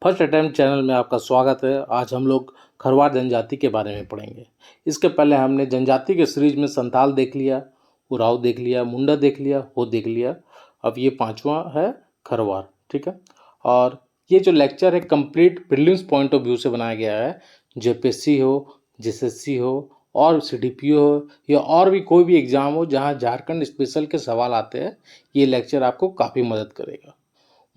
First attempt channel में आपका स्वागत है। आज हम लोग खरवार जनजाति के बारे में पढ़ेंगे। इसके पहले हमने जनजाति के सीरीज में संथाल देख लिया, उरांव देख लिया, मुंडा देख लिया, हो देख लिया। अब ये पांचवा है खरवार, ठीक है। और ये जो लेक्चर है complete prelims point of view से बनाया गया है। जेपीएससी हो, जेएसएससी हो और सीडीपीओ हो या और भी कोई भी एग्ज़ाम हो जहाँ झारखंड स्पेशल के सवाल आते हैं, ये लेक्चर आपको काफ़ी मदद करेगा।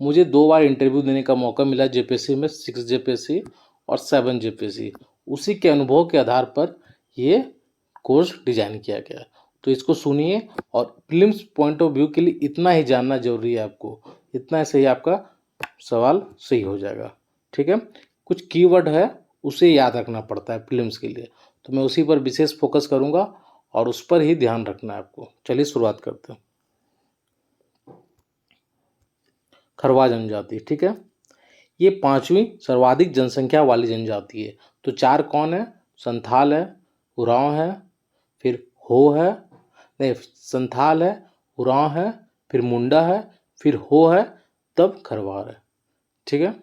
मुझे 2 बार इंटरव्यू देने का मौका मिला जेपीएससी में, 6 जेपीएससी और 7 जेपीएससी। उसी के अनुभव के आधार पर ये कोर्स डिज़ाइन किया गया। तो इसको सुनिए और प्रीलिम्स पॉइंट ऑफ व्यू के लिए इतना ही जानना जरूरी है आपको। इतना से ही आपका सवाल सही हो जाएगा, ठीक है। कुछ कीवर्ड है उसे याद रखना पड़ता है प्रीलिम्स के लिए, तो मैं उसी पर विशेष फोकस करूँगा और उस पर ही ध्यान रखना है आपको। चलिए शुरुआत करते हैं। खरवार जनजाति, ठीक है। ये 5वीं सर्वाधिक जनसंख्या वाली जनजाति है। तो 4 कौन है? संथाल है, उरांव है, फिर हो है, नहीं संथाल है, उरांव है, फिर मुंडा है, फिर हो है, तब खरवार है, ठीक है।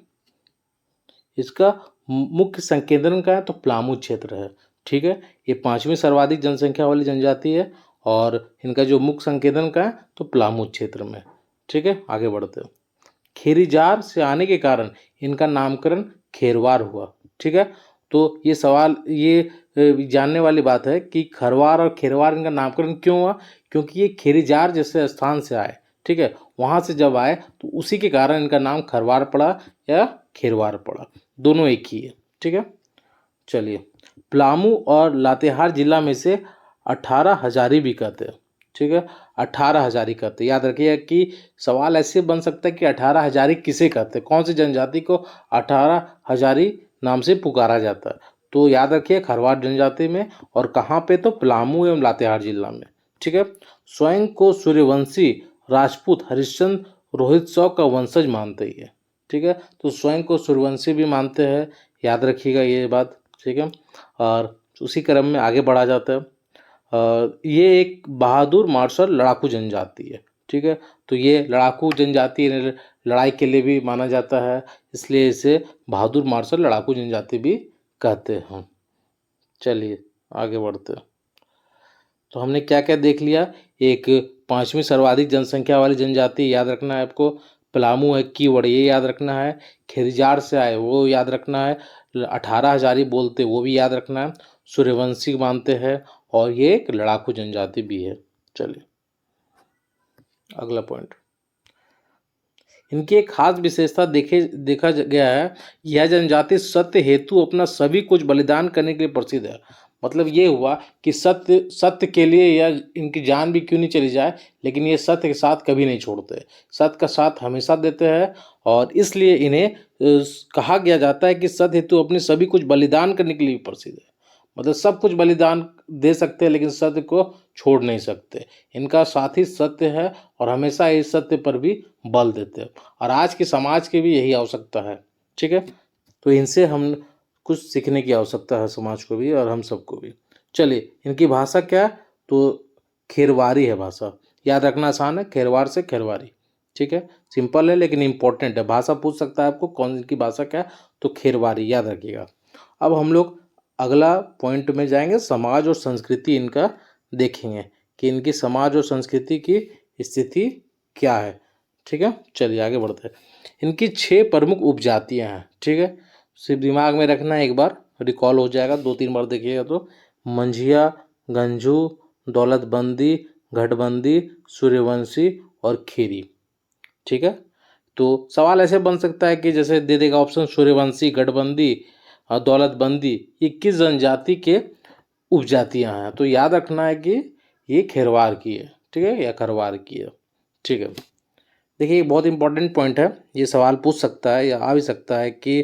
इसका मुख्य संकेंद्रण का है तो प्लामू क्षेत्र है, ठीक है। ये 5वीं सर्वाधिक जनसंख्या वाली जनजाति है और इनका जो मुख्य संकेंद्रण का है तो प्लामू क्षेत्र में, ठीक है। आगे बढ़ते हैं। खेरीजार से आने के कारण इनका नामकरण खेरवार हुआ, ठीक है। तो ये सवाल ये जानने वाली बात है कि खरवार और खेरवार इनका नामकरण क्यों हुआ, क्योंकि ये खेरीजार जैसे स्थान से आए, ठीक है। वहाँ से जब आए तो उसी के कारण इनका नाम खरवार पड़ा या खेरवार पड़ा, दोनों एक ही है, ठीक है। चलिए, पलामू और लातेहार जिला में से 18 हजारी भी कहते हैं, ठीक है। 18 हजारी कहते हैं। याद रखिएगा कि सवाल ऐसे बन सकता है कि 18 हजारी किसे कहते हैं, कौन सी जनजाति को 18 हजारी नाम से पुकारा जाता है। तो याद रखिए खरवार जनजाति में, और कहाँ पे, तो पलामू एवं लातेहार जिला में, ठीक है। स्वयं को सूर्यवंशी राजपूत हरिश्चंद्र रोहित शॉ का वंशज मानते ही है, ठीक है। तो स्वयं को सूर्यवंशी भी मानते हैं, याद रखिएगा ये बात, ठीक है। और उसी क्रम में आगे बढ़ा जाता है। ये एक बहादुर मार्शल लड़ाकू जनजाति है, ठीक है। तो ये लड़ाकू जनजाति लड़ाई के लिए भी माना जाता है, इसलिए इसे बहादुर मार्शल लड़ाकू जनजाति भी कहते हैं। चलिए आगे बढ़ते हैं। तो हमने क्या क्या देख लिया। एक 5वीं सर्वाधिक जनसंख्या वाली जनजाति याद रखना है आपको, पलामू है कीवर्ड ये याद रखना है, खेरीजार से आए वो याद रखना है, 18 हजारी बोलते वो भी याद रखना है, सूर्यवंशी मानते हैं और ये एक लड़ाकू जनजाति भी है। चलिए अगला पॉइंट। इनकी एक खास विशेषता देखा गया है, यह जनजाति सत्य हेतु अपना सभी कुछ बलिदान करने के लिए प्रसिद्ध है। मतलब ये हुआ कि सत्य के लिए या इनकी जान भी क्यों नहीं चली जाए, लेकिन ये सत्य के साथ कभी नहीं छोड़ते, सत्य का साथ हमेशा देते हैं। और इसलिए इन्हें कहा गया जाता है कि सत्य हेतु अपने सभी कुछ बलिदान करने के लिए प्रसिद्ध है। मतलब सब कुछ बलिदान दे सकते हैं लेकिन सत्य को छोड़ नहीं सकते। इनका साथी सत्य है और हमेशा इस सत्य पर भी बल देते हैं, और आज के समाज की भी यही आवश्यकता है, ठीक है। तो इनसे हम कुछ सीखने की आवश्यकता है समाज को भी और हम सबको भी। चलिए इनकी भाषा क्या है, तो खेरवारी है भाषा, याद रखना आसान है, खेरवार से खेरवारी, ठीक है। सिंपल है लेकिन इम्पोर्टेंट है, भाषा पूछ सकता है आपको कौन इनकी भाषा क्या है, तो खेरवारी याद रखिएगा। अब हम लोग अगला पॉइंट में जाएंगे, समाज और संस्कृति इनका देखेंगे कि इनकी समाज और संस्कृति की स्थिति क्या है, ठीक है। चलिए आगे बढ़ते हैं। इनकी 6 प्रमुख उपजातियां हैं, ठीक है। सिर्फ दिमाग में रखना है, एक बार रिकॉल हो जाएगा, 2-3 बार देखिएगा तो। मंझिया, गंजू, दौलतबंदी, घटबंदी, सूर्यवंशी और खीरी, ठीक है। तो सवाल ऐसे बन सकता है कि जैसे दे देगा ऑप्शन सूर्यवंशी, गठबंदी और दौलतबंदी, ये किस जनजाति के उपजातियां हैं, तो याद रखना है कि ये खेरवार की है, ठीक है, या खरवार की है, ठीक है। देखिए बहुत इंपॉर्टेंट पॉइंट है, ये सवाल पूछ सकता है या आ भी सकता है कि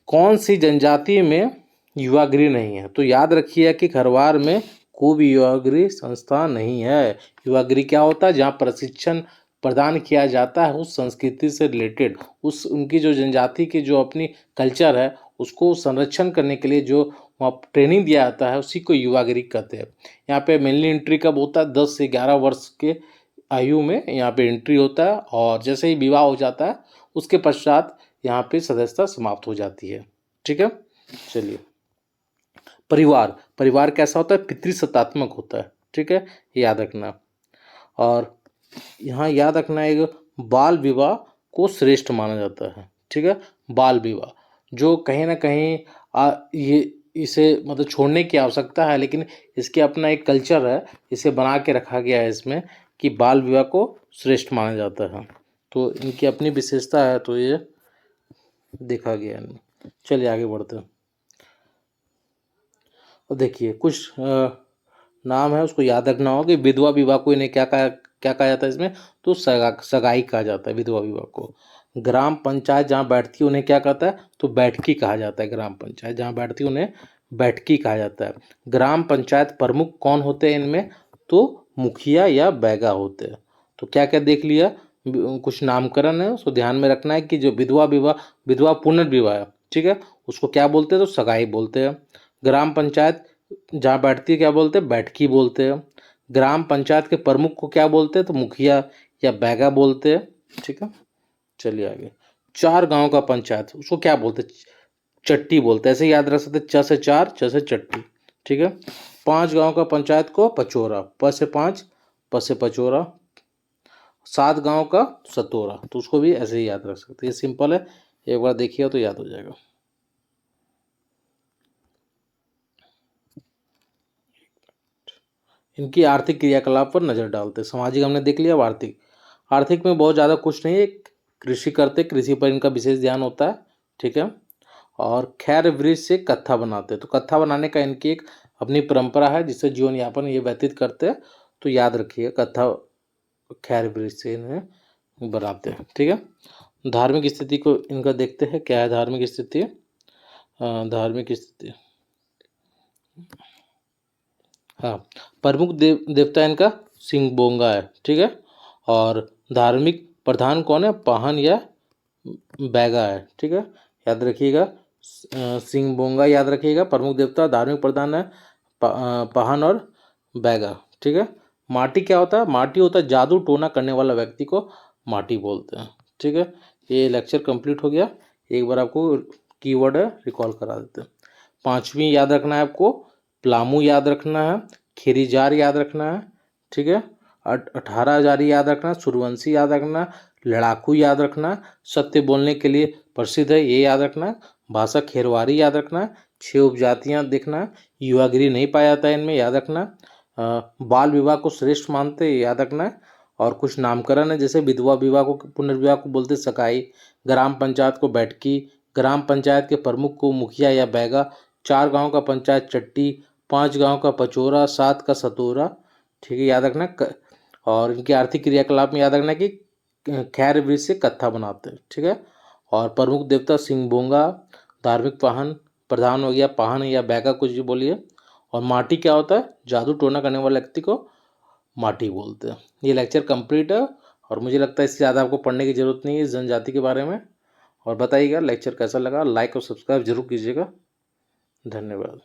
कौन सी जनजाति में युवागृह नहीं है, तो याद रखिए कि खरवार में कोई भी युवागृह संस्था नहीं है। युवागृह क्या होता है, जहाँ प्रशिक्षण प्रदान किया जाता है उस संस्कृति से रिलेटेड, उस उनकी जो जनजाति की जो अपनी कल्चर है उसको संरक्षण करने के लिए जो वहाँ ट्रेनिंग दिया जाता है उसी को युवागृह कहते हैं। यहाँ पे मेनली एंट्री कब होता है, 10 से 11 वर्ष के आयु में यहाँ पे एंट्री होता है, और जैसे ही विवाह हो जाता है उसके पश्चात यहाँ पे सदस्यता समाप्त हो जाती है। ठीक है, चलिए। परिवार, परिवार कैसा होता है? पितृसत्तात्मक होता है। ठीक है, याद रखना। और यहाँ याद रखना, एक बाल विवाह को श्रेष्ठ माना जाता है। ठीक है, बाल विवाह जो कहीं ना कहीं ये इसे मतलब छोड़ने की आवश्यकता है, लेकिन इसके अपना एक कल्चर है, इसे बना के रखा गया है इसमें कि बाल विवाह को श्रेष्ठ माना जाता है। तो इनकी अपनी विशेषता है, तो ये देखा गया है इनमें। चलिए आगे बढ़ते हैं। और देखिए कुछ नाम है, उसको याद रखना होगा कि विधवा विवाह को इन्हें क्या कहा जाता है इसमें? तो सगाई कहा जाता है विधवा विवाह को। ग्राम पंचायत जहाँ बैठती है उन्हें क्या कहता है? तो बैठकी कहा जाता है। ग्राम पंचायत जहाँ बैठती है उन्हें बैठकी कहा जाता है। ग्राम पंचायत प्रमुख कौन होते हैं इनमें? तो मुखिया या बैगा होते हैं। तो क्या क्या देख लिया, कुछ नामकरण है, उसको ध्यान में रखना है कि जो विधवा विवाह, विधवा पुनर्विवाह है, ठीक है, उसको क्या बोलते हैं? तो सगाई बोलते हैं। ग्राम पंचायत जहाँ बैठती है क्या बोलते हैं? बैठकी बोलते हैं। ग्राम पंचायत के प्रमुख को क्या बोलते हैं? तो मुखिया या बैगा बोलते हैं। ठीक है, चलिए आगे। 4 गांव का पंचायत उसको क्या बोलते हैं? चट्टी बोलते हैं। ऐसे याद रख सकते, च से 4, च से चट्टी। ठीक है, 5 गांव का पंचायत को पचोरा, प से 5, प से पचोरा। 7 गांव का सतोरा, तो उसको भी ऐसे ही याद रख सकते हैं। ये सिंपल है, एक बार देखिएगा तो याद हो जाएगा। इनकी आर्थिक क्रियाकलाप पर नजर डालते हैं। सामाजिक हमने देख लिया। अब आर्थिक, आर्थिक में बहुत ज़्यादा कुछ नहीं है, कृषि करते, कृषि पर इनका विशेष ध्यान होता है। ठीक है, और खैर वृक्ष से कत्था बनाते हैं। तो कत्था बनाने का इनकी एक अपनी परंपरा है, जिससे जीवन यापन ये व्यतीत करते हैं। तो याद रखिए, कत्था खैर वृक्ष से इन्हें बनाते हैं। ठीक है, धार्मिक स्थिति को इनका देखते हैं, क्या है धार्मिक स्थिति? धार्मिक स्थिति, हाँ, प्रमुख देवता इनका सिंगबोंगा है। ठीक है, और धार्मिक प्रधान कौन है? पाहन या बैगा है। ठीक है, याद रखिएगा, सिंगबोंगा याद रखिएगा प्रमुख देवता। धार्मिक प्रधान है पाहन और बैगा। ठीक है, माटी क्या होता है? माटी होता है जादू टोना करने वाला व्यक्ति को माटी बोलते हैं। ठीक है, ये लेक्चर कंप्लीट हो गया। एक बार आपको कीवर्ड है रिकॉल करा देते हैं। 5वीं याद रखना है आपको, प्लामू याद रखना है, खिरीजार याद रखना है। ठीक है, 18 जारी याद रखना, सूर्यवंशी याद रखना, लड़ाकू याद रखना, सत्य बोलने के लिए प्रसिद्ध है ये याद रखना, भाषा खेरवारी याद रखना, 6 उपजातियां देखना, युवागिरी नहीं पाया जाता है इनमें याद रखना, बाल विवाह को श्रेष्ठ मानते याद रखना, और कुछ नामकरण है, जैसे विधवा विवाह को पुनर्विवाह को बोलते सगाई, ग्राम पंचायत को बैठकी, ग्राम पंचायत के प्रमुख को मुखिया या बैगा, 4 गांव का पंचायत चट्टी, 5 गांव का पचोरा, 7 का सतोरा। ठीक है, याद रखना। और इनके आर्थिक क्रियाकलाप में याद रखना कि खैर वृक्ष से कत्था बनाते हैं। ठीक है, और प्रमुख देवता सिंगबोंगा, धार्मिक पाहन प्रधान हो गया पाहन या बैगा, कुछ भी बोलिए। और माटी क्या होता है? जादू टोना करने वाले व्यक्ति को माटी बोलते हैं। ये लेक्चर कंप्लीट है, और मुझे लगता है इससे ज़्यादा आपको पढ़ने की ज़रूरत नहीं है इस जनजाति के बारे में। और बताइएगा लेक्चर कैसा लगा, लाइक और सब्सक्राइब जरूर कीजिएगा। धन्यवाद।